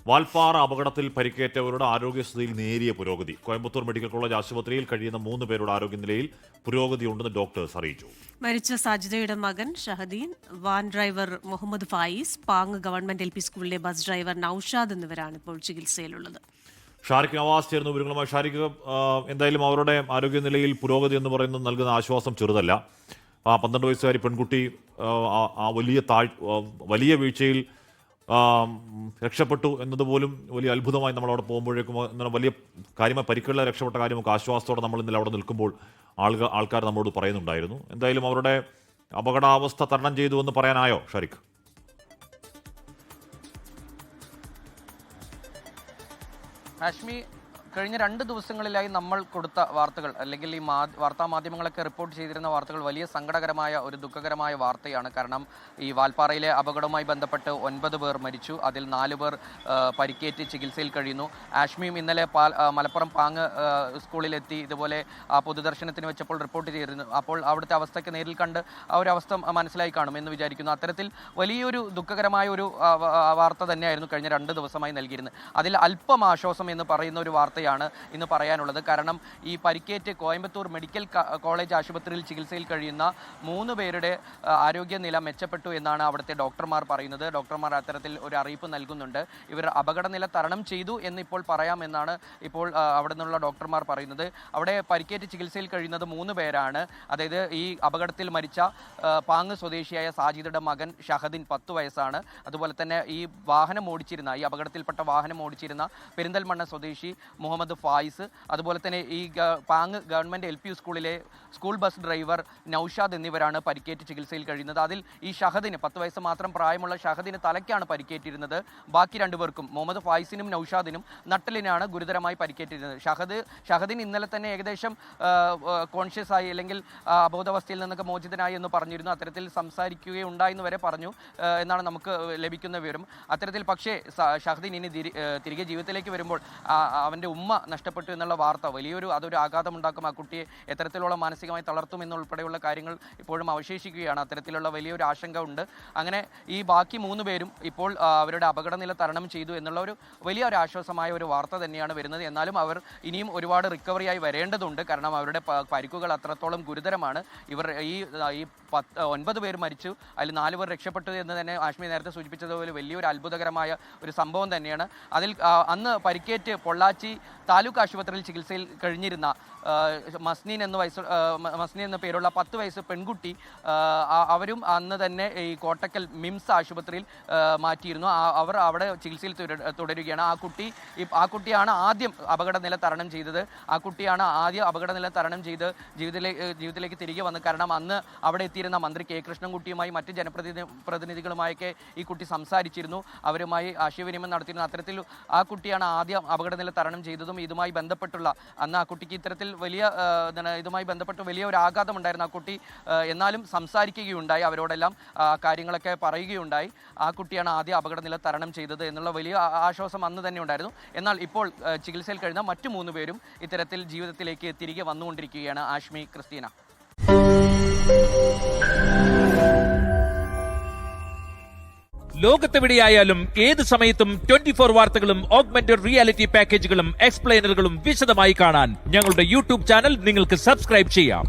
വാൽപ്പാറ അപകടത്തിൽ പരിക്കേറ്റവരുടെ ആരോഗ്യസ്ഥിതിയിൽ നേരിയ പുരോഗതി. കോയമ്പത്തൂർ മെഡിക്കൽ കോളേജ് ആശുപത്രിയിൽ കഴിയുന്ന 3 പേരുടെ ആരോഗ്യനിലയിൽ പുരോഗതിയുണ്ടെന്ന് ഡോക്ടേഴ്സ് അറിയിച്ചു. മരിച്ച സാജിദയുടെ മകൻ Shahadeen, van driver Muhammad Fayis, Pang government LP സ്കൂളിലെ ബസ് ഡ്രൈവർ നൌഷാദ് എന്നിവരാണ് ഇപ്പോൾ ചികിത്സയിലുള്ളത്. ഷാരിഖ് നവാസ് ചേർന്ന വിവരങ്ങളുമായി. ഷാരിഖ്, എന്തായാലും അവരുടെ ആരോഗ്യനിലയിൽ പുരോഗതി എന്ന് പറയുന്നത് നൽകുന്ന ആശ്വാസം ചെറുതല്ല. 12 വയസ്സുകാരി പെൺകുട്ടി ആ വലിയ വീഴ്ചയിൽ രക്ഷപ്പെട്ടു എന്നതുപോലും വലിയ അത്ഭുതമായി നമ്മളവിടെ പോകുമ്പോഴേക്കും വലിയ കാര്യമായി പരിക്കുള്ള രക്ഷപ്പെട്ട കാര്യമൊക്കെ ആശ്വാസത്തോടെ നമ്മൾ ഇന്നലെ അവിടെ നിൽക്കുമ്പോൾ ആൾക്കാർ നമ്മളോട് പറയുന്നുണ്ടായിരുന്നു. എന്തായാലും അവരുടെ അപകടാവസ്ഥ തരണം ചെയ്തു എന്ന് പറയാനായോ ഷാരിഖ്? ഹാഷ്മി, കഴിഞ്ഞ 2 ദിവസങ്ങളിലായി നമ്മൾ കൊടുത്ത വാർത്തകൾ അല്ലെങ്കിൽ ഈ വാർത്താ മാധ്യമങ്ങളൊക്കെ റിപ്പോർട്ട് ചെയ്തിരുന്ന വാർത്തകൾ വലിയ സങ്കടകരമായ ഒരു ദുഃഖകരമായ വാർത്തയാണ്. കാരണം ഈ വാൽപ്പാറയിലെ അപകടവുമായി ബന്ധപ്പെട്ട് 9 പേർ മരിച്ചു, അതിൽ 4 പേർ പരിക്കേറ്റ് ചികിത്സയിൽ കഴിയുന്നു. ഹാഷ്മിയും ഇന്നലെ മലപ്പുറം പാങ് സ്കൂളിലെത്തി ഇതുപോലെ പൊതുദർശനത്തിന് വെച്ചപ്പോൾ റിപ്പോർട്ട് ചെയ്തിരുന്നു. അപ്പോൾ അവിടുത്തെ അവസ്ഥയ്ക്ക് നേരിൽ കണ്ട് ആ ഒരു അവസ്ഥ മനസ്സിലായി കാണും എന്ന് വിചാരിക്കുന്നു. അത്തരത്തിൽ വലിയൊരു ദുഃഖകരമായ ഒരു വാർത്ത തന്നെയായിരുന്നു കഴിഞ്ഞ 2 ദിവസമായി നൽകിയിരുന്നത്. അതിൽ അല്പം ആശ്വാസം എന്ന് പറയുന്ന ഒരു വാർത്തയാണ് ഇന്ന് പറയാനുള്ളത്. കാരണം ഈ പരിക്കേറ്റ് കോയമ്പത്തൂർ മെഡിക്കൽ കോളേജ് ആശുപത്രിയിൽ ചികിത്സയിൽ കഴിയുന്ന 3 പേരുടെ ആരോഗ്യനില മെച്ചപ്പെട്ടു എന്നാണ് അവിടുത്തെ ഡോക്ടർമാർ പറയുന്നത്. ഡോക്ടർമാർ അത്തരത്തിൽ ഒരു അറിയിപ്പ് നൽകുന്നുണ്ട്. ഇവർ അപകടനില തരണം ചെയ്തു എന്നിപ്പോൾ പറയാമെന്നാണ് ഇപ്പോൾ അവിടെ നിന്നുള്ള ഡോക്ടർമാർ പറയുന്നത്. അവിടെ പരിക്കേറ്റ് ചികിത്സയിൽ കഴിയുന്നത് 3 പേരാണ്. അതായത് ഈ അപകടത്തിൽ മരിച്ച പാങ് സ്വദേശിയായ സാജിദയുടെ മകൻ ഷഹദീൻ 10 വയസ്സാണ്. അതുപോലെ തന്നെ ഈ അപകടത്തിൽപ്പെട്ട വാഹനം ഓടിച്ചിരുന്ന പെരിന്തൽമണ്ണ സ്വദേശി മുഹമ്മദ് ഫായിസ്, അതുപോലെ തന്നെ ഈ പാങ് ഗവൺമെൻറ് LP സ്കൂളിലെ സ്കൂൾ ബസ് ഡ്രൈവർ നൌഷാദ് എന്നിവരാണ് പരിക്കേറ്റ് ചികിത്സയിൽ കഴിയുന്നത്. അതിൽ ഈ ഷഹദിന് 10 വയസ്സ് മാത്രം പ്രായമുള്ള ഷഹദിന് തലയ്ക്കാണ് പരിക്കേറ്റിരുന്നത്. ബാക്കി 2 പേർക്കും മുഹമ്മദ് ഫായിസിനും നൌഷാദിനും നട്ടലിനാണ് ഗുരുതരമായി പരിക്കേറ്റിരുന്നത്. ഷഹദിന് ഇന്നലെ തന്നെ ഏകദേശം കോൺഷ്യസ് ആയി അല്ലെങ്കിൽ അബോധാവസ്ഥയിൽ നിന്നൊക്കെ മോചിതനായി എന്ന് പറഞ്ഞിരുന്നു. അത്തരത്തിൽ സംസാരിക്കുകയുണ്ടായെന്ന് വരെ പറഞ്ഞു എന്നാണ് നമുക്ക് ലഭിക്കുന്ന വിവരം. അത്തരത്തിൽ പക്ഷേ ഷഹദീൻ ഇനി തിരികെ ജീവിതത്തിലേക്ക് വരുമ്പോൾ അവൻ്റെ ഉമ്മ നഷ്ടപ്പെട്ടു എന്നുള്ള വാർത്ത അതൊരു ആഘാതമുണ്ടാക്കും. ആ കുട്ടിയെ എത്തരത്തിലുള്ള മാനസികമായി തളർത്തും എന്നുൾപ്പെടെയുള്ള കാര്യങ്ങൾ ഇപ്പോഴും അവശേഷിക്കുകയാണ്. അത്തരത്തിലുള്ള വലിയൊരു ആശങ്ക ഉണ്ട്. അങ്ങനെ ഈ ബാക്കി 3 പേരും ഇപ്പോൾ അവരുടെ അപകടനില തരണം ചെയ്തു എന്നുള്ള വലിയൊരു ആശ്വാസമായ ഒരു വാർത്ത തന്നെയാണ് വരുന്നത്. എന്നാലും അവർ ഇനിയും ഒരുപാട് റിക്കവറിയായി വരേണ്ടതുണ്ട്. കാരണം അവരുടെ പരിക്കുകൾ അത്രത്തോളം ഗുരുതരമാണ്. ഇവർ ഈ 9 പേർ മരിച്ചു, അതിൽ 4 പേർ രക്ഷപ്പെട്ടു എന്ന് തന്നെ ആഷ്മി നേരത്തെ സൂചിപ്പിച്ചതുപോലെ വലിയൊരു അത്ഭുതകരമായ ഒരു സംഭവം തന്നെയാണ്. അതിൽ അന്ന് പരിക്കേറ്റ് പൊള്ളാച്ചി താലൂക്ക് ആശുപത്രിയിൽ ചികിത്സയിൽ കഴിഞ്ഞിരുന്ന മസ്നീൻ എന്ന പേരുള്ള 10 വയസ്സ് പെൺകുട്ടി, അവരും അന്ന് തന്നെ ഈ കോട്ടക്കൽ മിംസ് ആശുപത്രിയിൽ മാറ്റിയിരുന്നു. അവർ അവിടെ ചികിത്സയിൽ തുടരുകയാണ്. ആ കുട്ടിയാണ് ആദ്യം അപകടനില തരണം ചെയ്തത്. ജീവിതത്തിലേക്ക് തിരികെ വന്നു. കാരണം അന്ന് അവിടെ എത്തിയിരുന്ന മന്ത്രി K. കൃഷ്ണൻകുട്ടിയുമായി മറ്റ് ജനപ്രതിനിധികളുമായൊക്കെ ഈ കുട്ടി സംസാരിച്ചിരുന്നു, അവരുമായി ആശയവിനിമയം നടത്തിയിരുന്നു. അത്തരത്തിൽ ആ കുട്ടിയാണ് ആദ്യം അപകടനില തരണം ചെയ്തതും ഇതുമായി ബന്ധപ്പെട്ടുള്ള അന്ന് ആ കുട്ടിക്ക് ഇത്തരത്തിൽ ഇതുമായി ബന്ധപ്പെട്ട് വലിയ ഒരു ആഘാതം ഉണ്ടായിരുന്നു. ആ കുട്ടി എന്നാലും സംസാരിക്കുകയുണ്ടായി, അവരോടെല്ലാം കാര്യങ്ങളൊക്കെ പറയുകയുണ്ടായി. ആ കുട്ടിയാണ് ആദ്യം അപകടനില തരണം ചെയ്തത് എന്നുള്ള വലിയ ആശ്വാസം അന്ന് തന്നെ ഉണ്ടായിരുന്നു. എന്നാൽ ഇപ്പോൾ ചികിത്സയിൽ കഴിയുന്ന മറ്റു 3 പേരും ഇത്തരത്തിൽ ജീവിതത്തിലേക്ക് തിരികെ വന്നുകൊണ്ടിരിക്കുകയാണ്. ആഷ്മി, ക്രിസ്റ്റീന. ലോകത്തെവിടെയായാലും ഏത് സമയത്തും 24 വാർത്തകളും ഓഗ്മെന്റഡ് റിയാലിറ്റി പാക്കേജുകളും എക്സ്പ്ലെയിനറുകളും വിശദമായി കാണാൻ ഞങ്ങളുടെ YouTube ചാനൽ നിങ്ങൾക്ക് സബ്സ്ക്രൈബ് ചെയ്യാം.